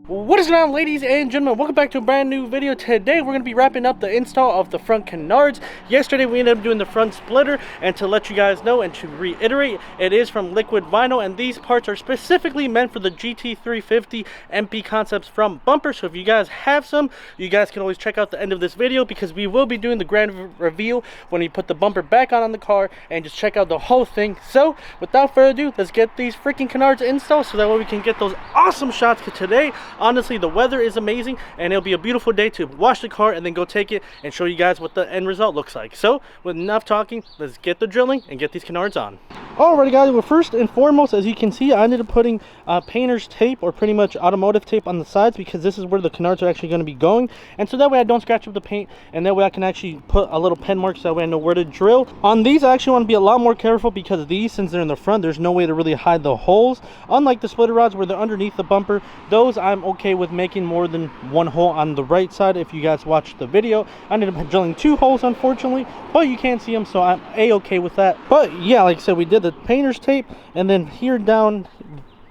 What is going on, ladies and gentlemen? Welcome back to a brand new video. Today we're going to be wrapping up the install of the front canards. Yesterday we ended up doing the front splitter, and to let you guys know and to reiterate, it is from Liqui Vinyl, and these parts are specifically meant for the GT350 MP concepts from bumper. So if you guys have some, you guys can always check out the end of this video, because we will be doing the grand reveal when you put the bumper back on the car and just check out the whole thing. So without further ado, let's get these freaking canards installed so that way we can get those awesome shots. Because today, honestly, the weather is amazing and it'll be a beautiful day to wash the car and then go take it and show you guys what the end result looks like. So with enough talking, let's get the drilling and get these canards on. Alrighty guys, well, first and foremost, as you can see, I ended up putting painter's tape, or pretty much automotive tape, on the sides, because this is where the canards are actually going to be going, and so that way I don't scratch up the paint, and that way I can actually put a little pen mark so that way I know where to drill. On these, I actually want to be a lot more careful, because these, since they're in the front, there's no way to really hide the holes. Unlike the splitter rods where they're underneath the bumper, those I'm okay with making more than one hole on the right side. If you guys watched the video, I ended up drilling 2 holes, unfortunately, but you can't see them, so I'm a-okay with that. But yeah, like I said, we did the painter's tape, and then here down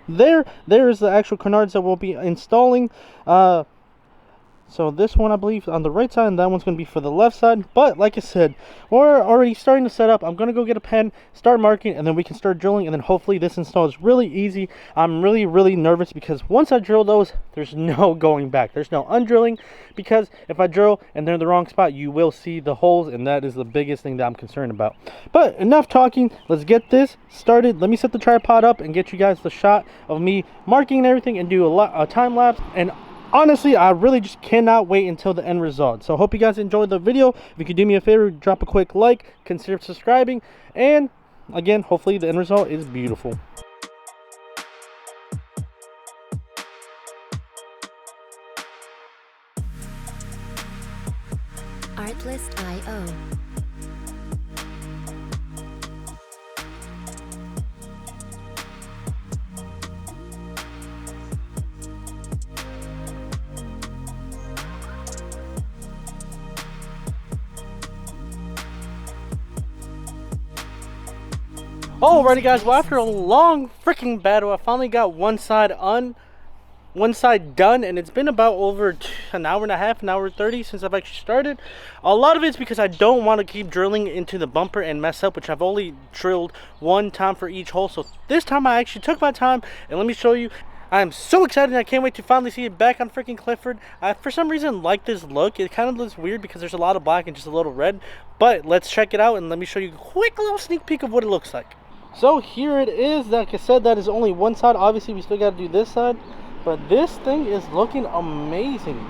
there is the actual canards that we'll be installing. So this one, I believe, on the right side, and that one's going to be for the left side. But like I said, we're already starting to set up. I'm going to go get a pen, start marking, and then we can start drilling, and then hopefully this install is really easy. I'm really nervous, because once I drill those, there's no going back. There's no undrilling, because if I drill and they're in the wrong spot, you will see the holes, and that is the biggest thing that I'm concerned about. But enough talking, let's get this started. Let me set the tripod up and get you guys the shot of me marking and everything, and do a time lapse. And honestly, I really just cannot wait until the end result. So hope you guys enjoyed the video. If you could do me a favor, drop a quick like, consider subscribing, and again, hopefully the end result is beautiful. Artlist.io. Alrighty guys, well, after a long freaking battle, I finally got one side done, and it's been about over an hour and a half, an hour 30 since I've actually started. A lot of it's because I don't want to keep drilling into the bumper and mess up, which I've only drilled one time for each hole. So this time I actually took my time, and let me show you. I am so excited. I can't wait to finally see it back on freaking Clifford. I, for some reason, like this look. It kind of looks weird because there's a lot of black and just a little red. But let's check it out, and let me show you a quick little sneak peek of what it looks like. So here it is. Like I said, that is only one side. Obviously, we still got to do this side. But this thing is looking amazing.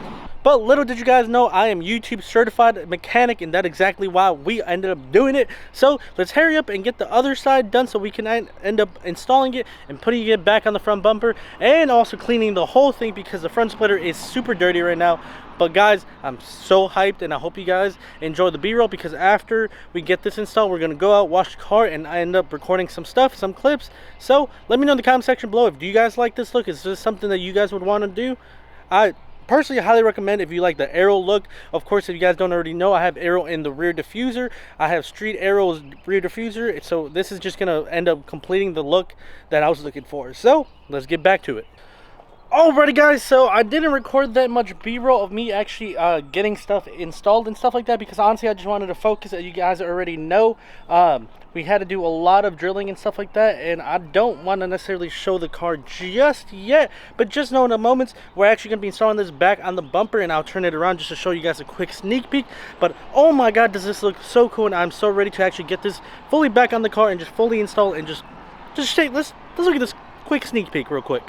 But little did you guys know, I am YouTube certified mechanic, and that's exactly why we ended up doing it. So let's hurry up and get the other side done so we can end up installing it and putting it back on the front bumper, and also cleaning the whole thing, because the front splitter is super dirty right now. But guys, I'm so hyped, and I hope you guys enjoy the B-roll, because after we get this installed, we're going to go out, wash the car, and I end up recording some stuff, some clips. So let me know in the comment section below, if do you guys like this look? Is this something that you guys would want to do? I personally highly recommend if you like the aero look. Of course, if you guys don't already know, I have aero in the rear diffuser. I have street aero's rear diffuser. So this is just going to end up completing the look that I was looking for. So let's get back to it. Alrighty guys, so I didn't record that much B-roll of me actually getting stuff installed and stuff like that, because honestly I just wanted to focus, as you guys already know. We had to do a lot of drilling and stuff like that, and I don't want to necessarily show the car just yet, but just know in the moments we're actually going to be installing this back on the bumper, and I'll turn it around just to show you guys a quick sneak peek. But oh my god, does this look so cool, and I'm so ready to actually get this fully back on the car and just fully install, and just take, let's look at this quick sneak peek real quick.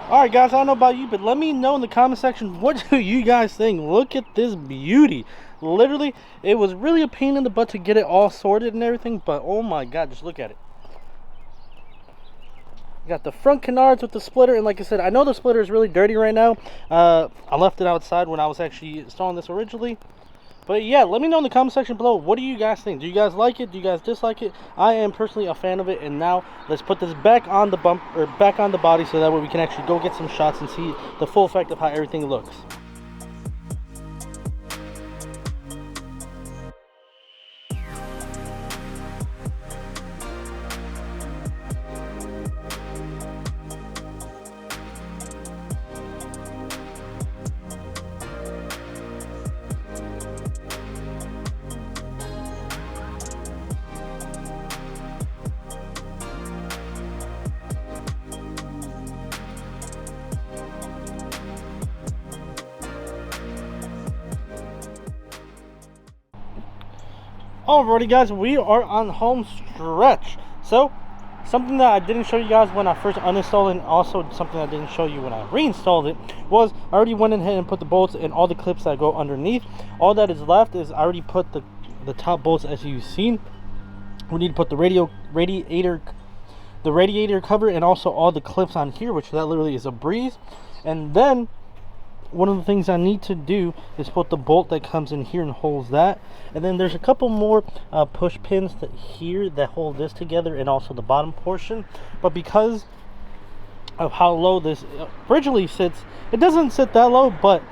Alright guys, I don't know about you, but let me know in the comment section, what do you guys think? Look at this beauty. Literally, it was really a pain in the butt to get it all sorted and everything, but oh my god, just look at it. Got the front canards with the splitter, and like I said, I know the splitter is really dirty right now. I left it outside when I was actually installing this originally. But yeah, let me know in the comment section below, what do you guys think? Do you guys like it? Do you guys dislike it? I am personally a fan of it, and now let's put this back on the bump, or back on the body, so that way we can actually go get some shots and see the full effect of how everything looks. Alrighty guys, we are on home stretch. So something that I didn't show you guys when I first uninstalled it, and also something I didn't show you when I reinstalled it, was I already went ahead and put the bolts and all the clips that go underneath. All that is left is I already put the top bolts, as you've seen. We need to put the radiator cover and also all the clips on here, which that literally is a breeze. And then one of the things I need to do is put the bolt that comes in here and holds that. And then there's a couple more push pins here that hold this together, and also the bottom portion. But because of how low this originally sits, it doesn't sit that low, but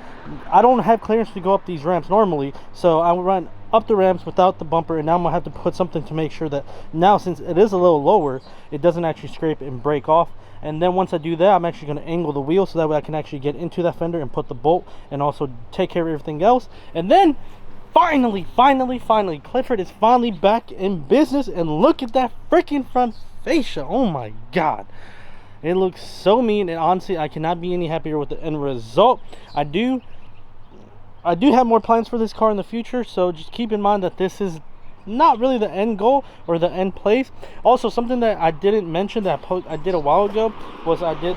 I don't have clearance to go up these ramps normally, so I run up the ramps without the bumper, and now I'm gonna have to put something to make sure that now, since it is a little lower, it doesn't actually scrape and break off. And then once I do that, I'm actually going to angle the wheel so that way I can actually get into that fender and put the bolt and also take care of everything else. And then finally, Clifford is finally back in business, and look at that freaking front fascia. Oh my god, it looks so mean, and honestly I cannot be any happier with the end result. I do have more plans for this car in the future, so just keep in mind that this is not really the end goal or the end place. Also, something that I didn't mention that I did a while ago was I did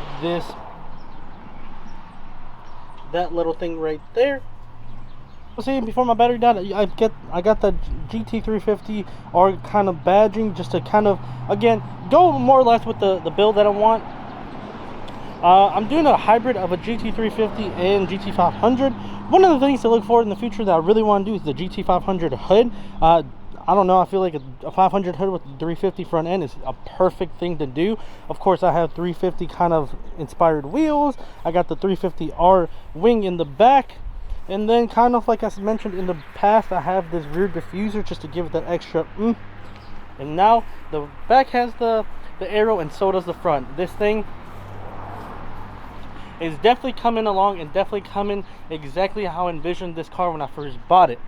that little thing right there. See, before my battery died, I got the GT350 R kind of badging, just to kind of, again, go more or less with the build that I want. I'm doing a hybrid of a GT350 and GT500. One of the things to look for in the future that I really want to do is the GT500 hood. I don't know, I feel like a 500 hood with the 350 front end is a perfect thing to do. Of course, I have 350 kind of inspired wheels. I got the 350R wing in the back. And then, kind of like I mentioned in the past, I have this rear diffuser just to give it that extra And now the back has the aero, and so does the front. This thing is definitely coming along, and definitely coming exactly how I envisioned this car when I first bought it.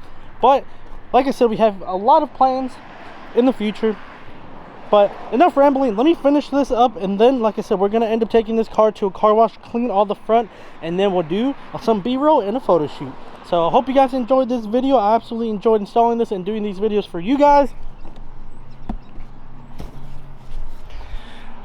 But like I said, we have a lot of plans in the future. But enough rambling, let me finish this up, and then, like I said, we're going to end up taking this car to a car wash, clean all the front, and then we'll do some B-roll and a photo shoot. So I hope you guys enjoyed this video. I absolutely enjoyed installing this and doing these videos for you guys.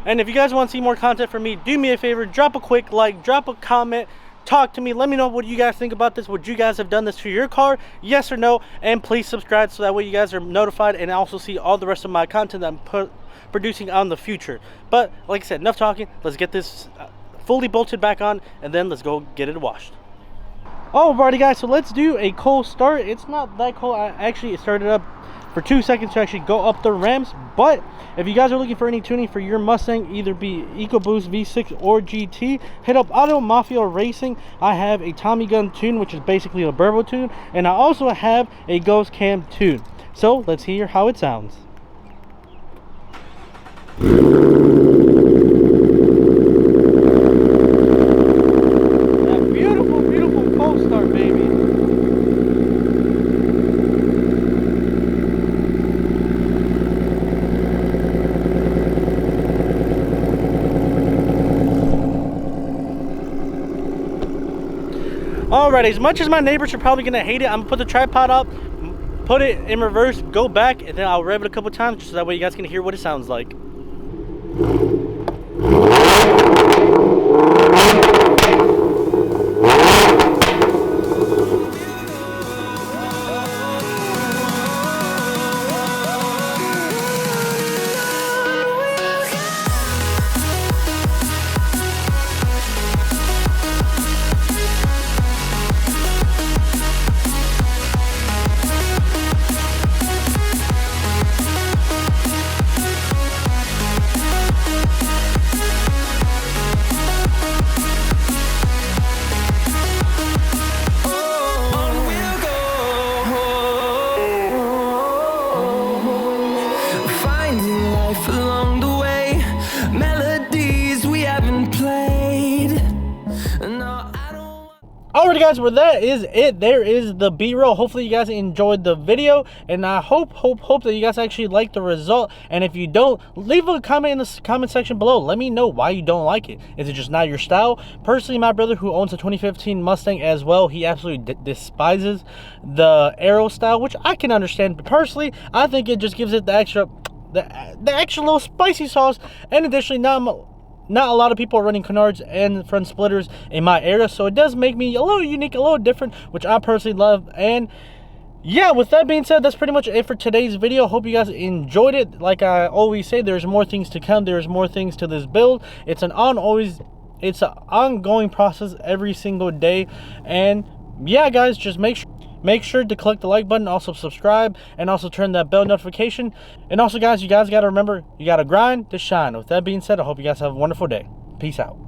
And if you guys want to see more content from me, do me a favor, drop a quick like, drop a comment, talk to me, let me know what you guys think about this. Would you guys have done this to your car, yes or no? And please subscribe so that way you guys are notified and also see all the rest of my content that I'm producing on the future. But like I said, enough talking. Let's get this fully bolted back on, and then let's go get it washed. Alrighty guys, so let's do a cold start. It's not that cold. It started up for 2 seconds to actually go up the ramps. But if you guys are looking for any tuning for your Mustang, either be EcoBoost V6 or GT, hit up Auto Mafia Racing. I have a Tommy Gun tune, which is basically a Burbo tune, and I also have a Ghost Cam tune. So let's hear how it sounds. That beautiful, beautiful cold start, baby. Alright, as much as my neighbors are probably gonna hate it, I'm gonna put the tripod up, put it in reverse, go back, and then I'll rev it a couple times so that way you guys can hear what it sounds like. Alright guys, well that is it. There is the B-roll. Hopefully you guys enjoyed the video, and I hope that you guys actually like the result. And if you don't, leave a comment in the comment section below. Let me know why you don't like it. Is it just not your style? Personally, my brother, who owns a 2015 Mustang as well, he absolutely despises the aero style, which I can understand. But personally, I think it just gives it the extra little spicy sauce. And additionally, not a lot of people are running Canards and front splitters in my area, so it does make me a little unique, a little different, which I personally love. And yeah, with that being said, that's pretty much it for today's video. Hope you guys enjoyed it. Like I always say, there's more things to come. There's more things to this build. It's an ongoing process every single day. And yeah, guys, just make sure to click the like button, also subscribe, and also turn that bell notification. And also guys, you guys got to remember, you got to grind to shine. With that being said, I hope you guys have a wonderful day. Peace out.